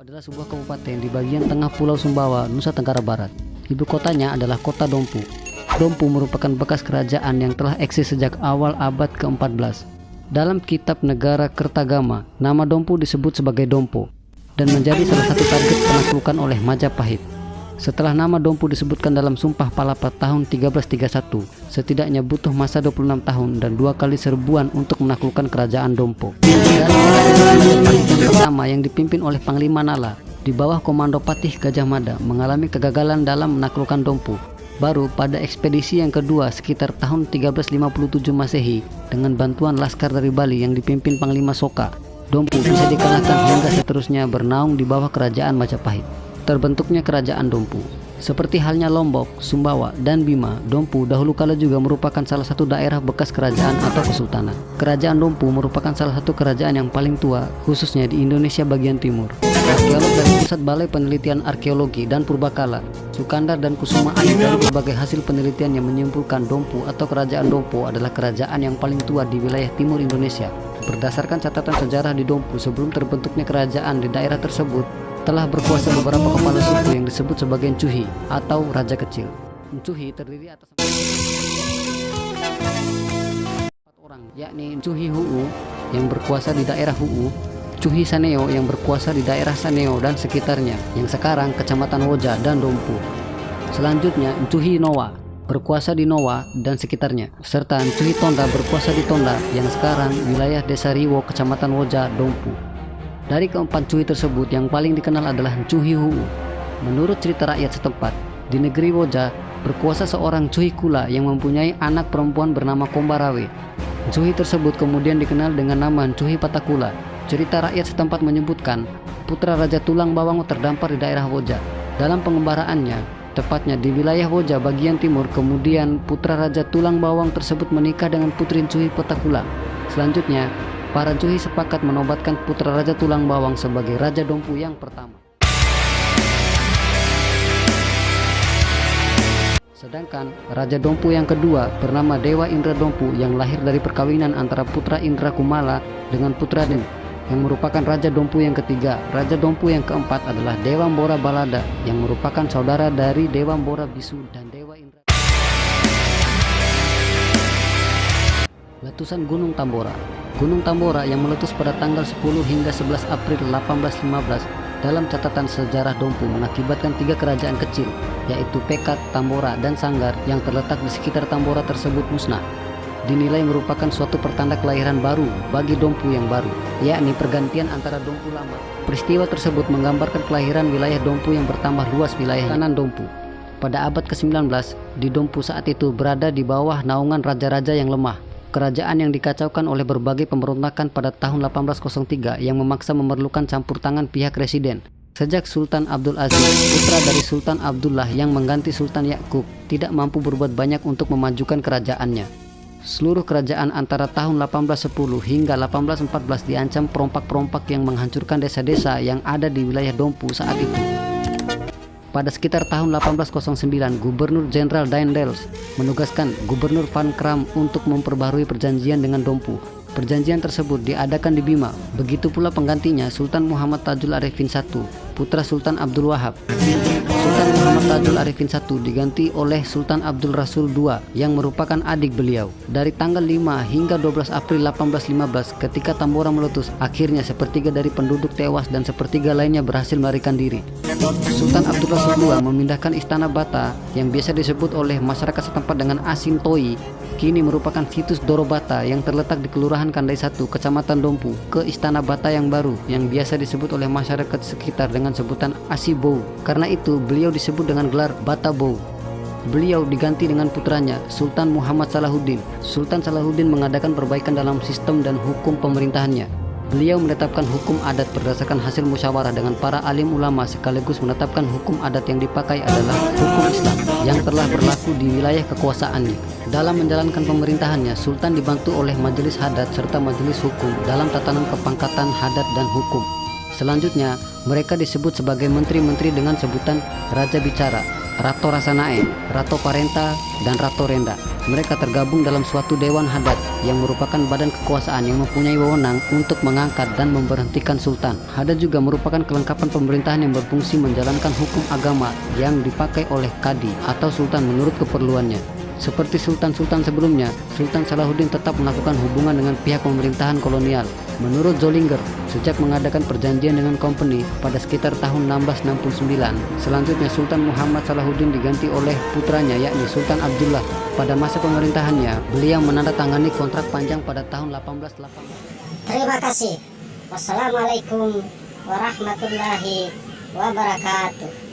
adalah sebuah kabupaten di bagian tengah Pulau Sumbawa, Nusa Tenggara Barat. Ibu kotanya adalah Kota Dompu. Dompu merupakan bekas kerajaan yang telah eksis sejak awal abad ke-14. Dalam kitab Negara Kertagama, nama Dompu disebut sebagai Dompo dan menjadi salah satu target penaklukan oleh Majapahit. Setelah nama Dompu disebutkan dalam Sumpah Palapa tahun 1331, setidaknya butuh masa 26 tahun dan 2 kali serbuan untuk menaklukkan kerajaan Dompo. Dalam Majapahit pertama yang dipimpin oleh Panglima Nala di bawah komando Patih Gajah Mada mengalami kegagalan dalam menaklukkan Dompu. Baru pada ekspedisi yang kedua sekitar tahun 1357 Masehi dengan bantuan laskar dari Bali yang dipimpin Panglima Soka, Dompu bisa dikalahkan hingga seterusnya bernaung di bawah kerajaan Majapahit. Terbentuknya kerajaan Dompu. Seperti halnya Lombok, Sumbawa, dan Bima, Dompu dahulu kala juga merupakan salah satu daerah bekas kerajaan atau kesultanan. Kerajaan Dompu merupakan salah satu kerajaan yang paling tua, khususnya di Indonesia bagian timur. Arkeolog dari Pusat Balai Penelitian Arkeologi dan Purbakala, Sukandar dan Kusuma Ayu, dari berbagai hasil penelitian yang menyimpulkan Dompu atau kerajaan Dompu adalah kerajaan yang paling tua di wilayah timur Indonesia. Berdasarkan catatan sejarah di Dompu sebelum terbentuknya kerajaan di daerah tersebut, telah berkuasa beberapa kepala suku yang disebut sebagai Encuhi atau Raja Kecil. Encuhi terdiri atas 4 orang, yakni Encuhi Huu yang berkuasa di daerah Huu, Encuhi Saneo yang berkuasa di daerah Saneo dan sekitarnya, yang sekarang Kecamatan Woja dan Dompu. Selanjutnya Encuhi Noa berkuasa di Noa dan sekitarnya, serta Encuhi Tonda berkuasa di Tonda yang sekarang wilayah Desa Riwo, Kecamatan Woja, Dompu. Dari keempat Encuhi tersebut, yang paling dikenal adalah Encuhi Huu. Menurut cerita rakyat setempat, di negeri Woja berkuasa seorang Encuhi Kula yang mempunyai anak perempuan bernama Kombarawe. Encuhi tersebut kemudian dikenal dengan nama Encuhi Patakula. Cerita rakyat setempat menyebutkan putra Raja Tulang Bawang terdampar di daerah Woja. Dalam pengembaraannya, tepatnya di wilayah Woja bagian timur, kemudian putra Raja Tulang Bawang tersebut menikah dengan putri Encuhi Patakula. Selanjutnya, para Encuhi sepakat menobatkan putra Raja Tulang Bawang sebagai Raja Dompu yang pertama. Sedangkan Raja Dompu yang kedua bernama Dewa Indra Dompu yang lahir dari perkawinan antara putra Indra Kumala dengan putra Deni, yang merupakan Raja Dompu yang ketiga. Raja Dompu yang keempat adalah Dewa Mbora Balada yang merupakan saudara dari Dewa Mbora Bisu dan Dewa Indra. Letusan Gunung Tambora. Gunung Tambora yang meletus pada tanggal 10 hingga 11 April 1815 dalam catatan sejarah Dompu mengakibatkan 3 kerajaan kecil, yaitu Pekat, Tambora, dan Sanggar yang terletak di sekitar Tambora tersebut musnah. Dinilai merupakan suatu pertanda kelahiran baru bagi Dompu yang baru, yakni pergantian antara Dompu lama. Peristiwa tersebut menggambarkan kelahiran wilayah Dompu yang bertambah luas wilayah kanan Dompu. Pada abad ke-19, di Dompu saat itu berada di bawah naungan raja-raja yang lemah. Kerajaan yang dikacaukan oleh berbagai pemberontakan pada tahun 1803 yang memaksa memerlukan campur tangan pihak residen. Sejak Sultan Abdul Aziz, putra dari Sultan Abdullah yang mengganti Sultan Yakub, tidak mampu berbuat banyak untuk memajukan kerajaannya. Seluruh kerajaan antara tahun 1810 hingga 1814 diancam perompak-perompak yang menghancurkan desa-desa yang ada di wilayah Dompu saat itu. Pada sekitar tahun 1809, Gubernur Jenderal Daendels menugaskan Gubernur Van Kram untuk memperbarui perjanjian dengan Dompu. Perjanjian tersebut diadakan di Bima. Begitu pula penggantinya, Sultan Muhammad Tajul Arifin I, putra Sultan Abdul Wahab. Sultan Muhammad Tajul Arifin I diganti oleh Sultan Abdul Rasul II yang merupakan adik beliau. Dari tanggal 5 hingga 12 April 1815 ketika Tambora meletus, akhirnya sepertiga dari penduduk tewas dan sepertiga lainnya berhasil melarikan diri. Sultan Abdul Rasul II memindahkan Istana Bata yang biasa disebut oleh masyarakat setempat dengan Asintoi, kini merupakan situs Dorobata yang terletak di Kelurahan Kandai 1, Kecamatan Dompu, ke Istana Bata yang baru yang biasa disebut oleh masyarakat sekitar dengan sebutan Asibou. Karena itu beliau disebut dengan gelar Batabou. Beliau diganti dengan putranya Sultan Muhammad Salahuddin. Sultan Salahuddin mengadakan perbaikan dalam sistem dan hukum pemerintahannya. Beliau menetapkan hukum adat berdasarkan hasil musyawarah dengan para alim ulama, sekaligus menetapkan hukum adat yang dipakai adalah hukum Islam yang telah berlaku di wilayah kekuasaannya. Dalam menjalankan pemerintahannya, Sultan dibantu oleh Majelis Hadat serta Majelis Hukum dalam tatanan kepangkatan Hadat dan Hukum. Selanjutnya, mereka disebut sebagai menteri-menteri dengan sebutan Raja Bicara. Rato Rasanae, Rato Parenta, dan Rato Renda. Mereka tergabung dalam suatu dewan hadat yang merupakan badan kekuasaan yang mempunyai wewenang untuk mengangkat dan memberhentikan sultan. Hadat juga merupakan kelengkapan pemerintahan yang berfungsi menjalankan hukum agama yang dipakai oleh kadi atau sultan menurut keperluannya. Seperti sultan-sultan sebelumnya, Sultan Salahuddin tetap melakukan hubungan dengan pihak pemerintahan kolonial. Menurut Zollinger, sejak mengadakan perjanjian dengan Company pada sekitar tahun 1669, selanjutnya Sultan Muhammad Salahuddin diganti oleh putranya yakni Sultan Abdullah. Pada masa pemerintahannya, beliau menandatangani kontrak panjang pada tahun 1818. Terima kasih. Wassalamualaikum warahmatullahi wabarakatuh.